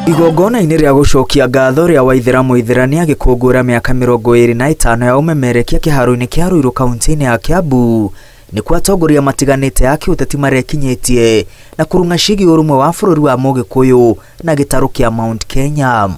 Igongona-inĩ rĩa gũcokia ngatho rĩa Waithĩramu Ithĩrania agĩkũngũĩra mĩaka 25 ya ũmemerekia kĩharo-inĩ kĩa Ruiru kaunti-inĩ ya Kiambu nĩkuo atongoria matiganĩte a kĩũteti marekinyĩtie na kũrung'a cigi ũrũmwe wa bũrũri wa Mũgĩkũyũ na gĩtarũ kĩa Mount Kenya.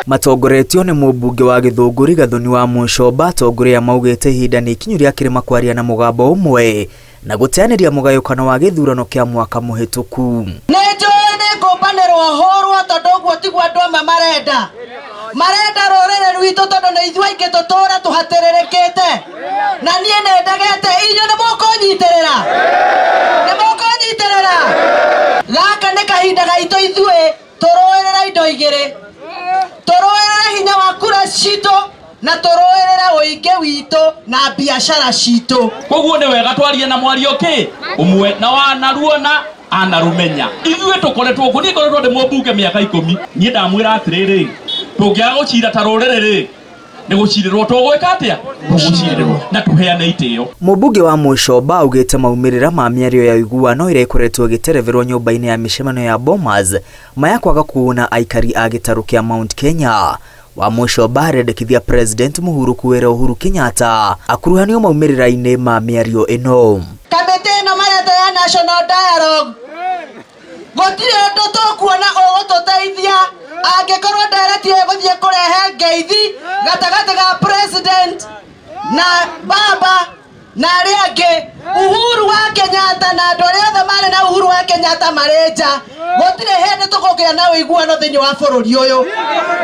Matongoretio nĩ mũmbunge wa Gĩthũngũri Gathoni wa Mũcomba atongoria maugĩte ihinda nĩ ikinyu rĩa kĩrĩma kwaria na mũgambo ũmwe na gũteanĩria mũgayũkano wa gĩthurano kĩa mwaka mũhĩtũku. Nĩ ngũmbanĩrwo hũrwo tondũ ũguo tiguo andũ amwe marenda rũrĩrĩ rwitũ tondũ nĩ ithuĩ aingĩ tũtũũra tũhatĩrĩrĩkĩte na niĩ nĩndegete inyuĩ nĩmũkũnyitĩrĩra gaka nĩ kahinda gaitũ ithuĩ tũrũĩrĩra indo igĩrĩ, tũrũĩrĩra hinya wa kura citũ na tũrũĩrĩra ũingĩ witũ na biacara citũ. Koguo nĩ wega twarie na mwario kĩ ũmwe na wanaruona anarumenya ithuĩ tũkoretwo kũ niĩ ngoretwo ndĩ mũmbunge mĩaka 10 niĩ ndamwĩra atĩrĩrĩ tũngĩaga gũcira ta rũrĩrĩ nĩ gũcirĩrwo tũgwĩka atĩa gũcirĩrwo na tũheane itĩo. Mũmbunge wa Mũcomba augĩte maumĩrĩra ma mĩario ya ũiguano ĩrĩa ĩkoretwo ĩgĩtereverwo nyũmba-inĩ ya mĩcemanio ya Bomas maya kwaga kuona aikari a gĩtarũ kĩa Mount Kenya. Wa Mũcomba arendekithia President Mũhuru kuwera Uhuru Kenyatta akuruhanio maumĩrĩra-inĩ ma mĩario ĩno. Kamĩtĩ ĩno marenda ya National Dialogue gũtirĩ ũndũ tũkuona ũgũtũteithia angĩkorwo nderetire gũthiĩ kũrehe ngeithi gatagatĩ ga President na baba na arĩa angĩ. Uhuru wa Kenyatta na andũ arĩa othe marĩ na Uhuru wa Kenyatta marĩ nja gũtirĩ hĩndĩ tũkũgĩa na ũiguano thĩinĩ wa bũrũri ũyũ.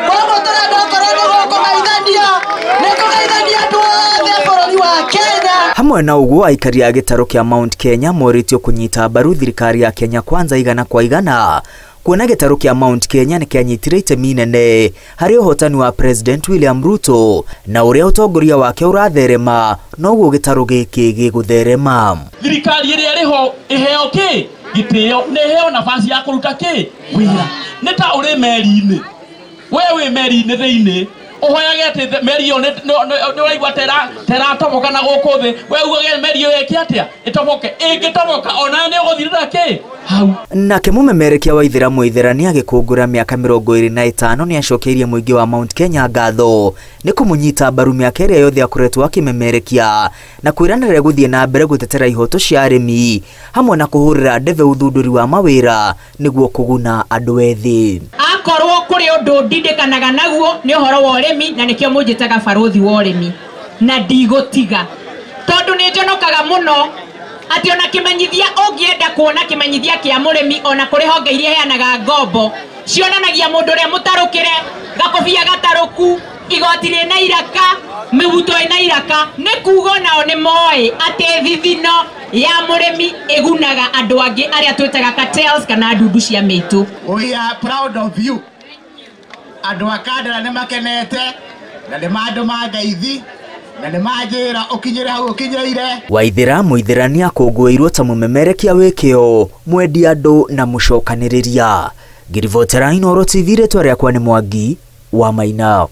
Koguo tũrenda okorwo nĩ gũkũgeithania nĩ kũgeithania andũ othe bũrũri wa Kenya. Hamwe na ũguo aikari a gĩtarũ kĩa Mount Kenya morĩtio kũnyita mbaru thirikari ya Kenya Kwanza igana kwa igana kuona gĩtarũ kĩa Mount Kenya nĩ kĩanyitire itemi inene harĩ ũhotani wa President William Ruto na ũrĩa ũtongoria wake ũratherema noguo gĩtarũ gĩkĩ gĩgũtherema. Thirikari ĩrĩa ĩrĩho ĩheo kĩ gĩtĩo nĩ ĩheo nafasi ya kũruta kĩ wĩra nĩ ta ũrĩ meri-inĩ we wĩ meri-inĩ thĩinĩ ũhoyage atĩ meri ĩyo nĩ ũraigua teratomoka na gũkũ thĩ we ugage meri ĩyo ĩke atĩa ĩtomoke ĩngĩtomoka ona nĩ ũgũthirĩra kĩ hau. Nake mũmemerekia wa Waithĩramu Ithĩrania agĩkũngũĩra mĩaka 25 nĩ acokeirie mũingĩ wa Mount Kenya ngatho nĩ kũmũnyita mbaru mĩaka ĩrĩa yothe akoretwo akĩmemerekia na kwĩranĩra gũthiĩ na mbere gũtetera ihoto cia arĩmi hamwe na kũhũrĩra ndebe ũthundũri wa mawĩra nĩguo kũguna andũ ethĩ. Akorwo kũrĩ ũndũ ndindĩkanaga naguo nĩ ũhoro wa ũrĩmi na nĩkĩo mũnjĩtaga barothi wa ũrĩmi na ndigũtiga tondũ nĩ njonokaga mũno atĩ ona kĩmenyithia ũngĩenda kuona kĩmenyithia kĩa mũrĩmi ona kũrĩ honge iria heanaga ngombo cionanagia mũndũ ũrĩa mũtarũkĩre gakobia gatarũku igoti rĩna iraka mĩbuto ĩna iraka nĩ kuuga nao nĩ moĩ atĩ thithino ya mũrĩmi ĩgunaga andũ angĩ arĩa twĩtaga cartels kana ndundu cia mĩitũ. We are proud of you. Andũ a Kandara nĩ makenete na nĩ mandũ ma ngeithi na nĩ manjĩra ũkinyĩre hau ũkinyĩire. Waithĩramu Ithĩrania akũngũĩirwo ta mũmemerekia wĩkĩo mwendi andũ na mũcokanĩrĩria. Ngirivotera Inooro TV rĩtwa rĩakwa nĩ Mwangi wa Maina.